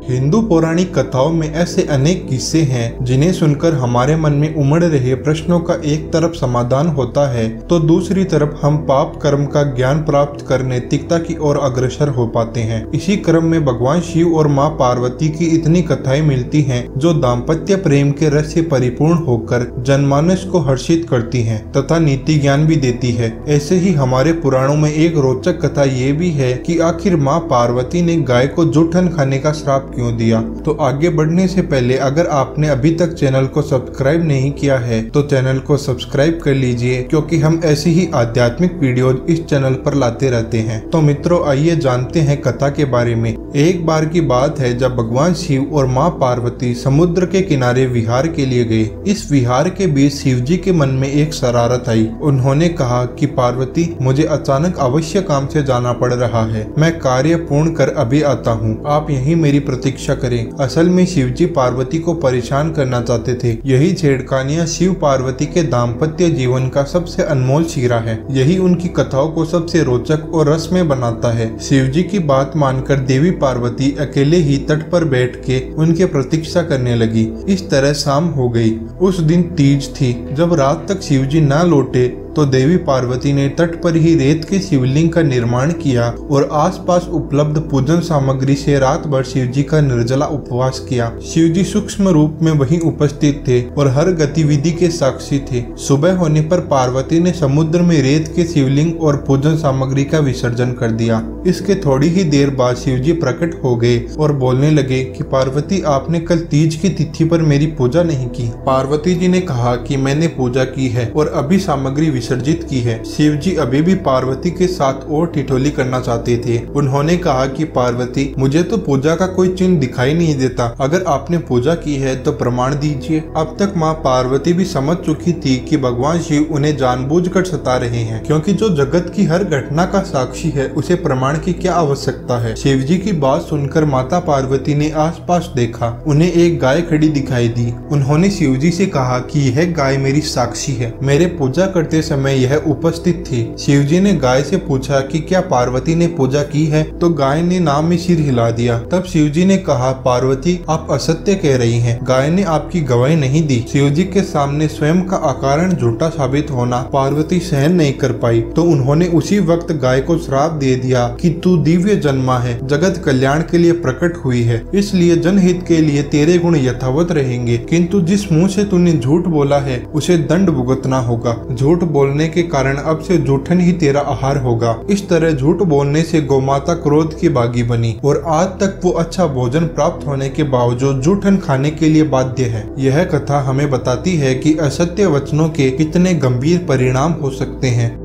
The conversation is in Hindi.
हिंदू पौराणिक कथाओं में ऐसे अनेक किस्से हैं जिन्हें सुनकर हमारे मन में उमड़ रहे प्रश्नों का एक तरफ समाधान होता है तो दूसरी तरफ हम पाप कर्म का ज्ञान प्राप्त कर नैतिकता की ओर अग्रसर हो पाते हैं। इसी क्रम में भगवान शिव और माँ पार्वती की इतनी कथाएं मिलती हैं जो दाम्पत्य प्रेम के रस से परिपूर्ण होकर जनमानस को हर्षित करती हैं तथा नीति ज्ञान भी देती है। ऐसे ही हमारे पुराणों में एक रोचक कथा ये भी है कि आखिर माँ पार्वती ने गाय को जूठन खाने का श्राप क्यों दिया। तो आगे बढ़ने से पहले अगर आपने अभी तक चैनल को सब्सक्राइब नहीं किया है तो चैनल को सब्सक्राइब कर लीजिए, क्योंकि हम ऐसी ही आध्यात्मिक वीडियोज इस चैनल पर लाते रहते हैं। तो मित्रों, आइए जानते हैं कथा के बारे में। एक बार की बात है जब भगवान शिव और माँ पार्वती समुद्र के किनारे विहार के लिए गए। इस विहार के बीच शिव जी के मन में एक शरारत आई। उन्होंने कहा कि पार्वती, मुझे अचानक अवश्य काम से जाना पड़ रहा है, मैं कार्य पूर्ण कर अभी आता हूँ, आप यहीं मेरी प्रतीक्षा करें। असल में शिव जी पार्वती को परेशान करना चाहते थे। यही छेड़खानियां शिव पार्वती के दाम्पत्य जीवन का सबसे अनमोल शीरा है। यही उनकी कथाओं को सबसे रोचक और रसमय बनाता है। शिव जी की बात मानकर देवी पार्वती अकेले ही तट पर बैठ के उनके प्रतीक्षा करने लगी। इस तरह शाम हो गई। उस दिन तीज थी। जब रात तक शिव जी न लौटे तो देवी पार्वती ने तट पर ही रेत के शिवलिंग का निर्माण किया और आसपास उपलब्ध पूजन सामग्री से रात भर शिव जी का निर्जला उपवास किया। शिव जी सूक्ष्म रूप में वहीं उपस्थित थे और हर गतिविधि के साक्षी थे। सुबह होने पर पार्वती ने समुद्र में रेत के शिवलिंग और पूजन सामग्री का विसर्जन कर दिया। इसके थोड़ी ही देर बाद शिव जी प्रकट हो गए और बोलने लगे कि पार्वती, आपने कल तीज की तिथि पर मेरी पूजा नहीं की। पार्वती जी ने कहा कि मैंने पूजा की है और अभी सामग्री विसर्जित की है। शिव जी अभी भी पार्वती के साथ और ठिठोली करना चाहते थे। उन्होंने कहा कि पार्वती, मुझे तो पूजा का कोई चिन्ह दिखाई नहीं देता, अगर आपने पूजा की है तो प्रमाण दीजिए। अब तक माँ पार्वती भी समझ चुकी थी कि भगवान शिव उन्हें जानबूझकर सता रहे हैं, क्योंकि जो जगत की हर घटना का साक्षी है उसे प्रमाण की क्या आवश्यकता है। शिव जी की बात सुनकर माता पार्वती ने आसपास देखा। उन्हें एक गाय खड़ी दिखाई दी। उन्होंने शिव जी से कहा कि यह गाय मेरी साक्षी है, मेरे पूजा करते समय यह उपस्थित थी। शिव जी ने गाय से पूछा कि क्या पार्वती ने पूजा की है, तो गाय ने नाम में सिर हिला दिया। तब शिव जी ने कहा, पार्वती, आप असत्य कह रही हैं, गाय ने आपकी गवाही नहीं दी। शिव जी के सामने स्वयं का अकारण झूठा साबित होना पार्वती सहन नहीं कर पाई, तो उन्होंने उसी वक्त गाय को श्राप दे दिया कि तू दिव्य जन्मा है, जगत कल्याण के लिए प्रकट हुई है, इसलिए जनहित के लिए तेरे गुण यथावत रहेंगे, किंतु जिस मुंह से तूने झूठ बोला है उसे दंड भुगतना होगा। झूठ बोलने के कारण अब से जूठन ही तेरा आहार होगा। इस तरह झूठ बोलने से गौमाता क्रोध की बागी बनी और आज तक वो अच्छा भोजन प्राप्त होने के बावजूद जूठन खाने के लिए बाध्य है। यह कथा हमें बताती है कि असत्य वचनों के कितने गंभीर परिणाम हो सकते हैं।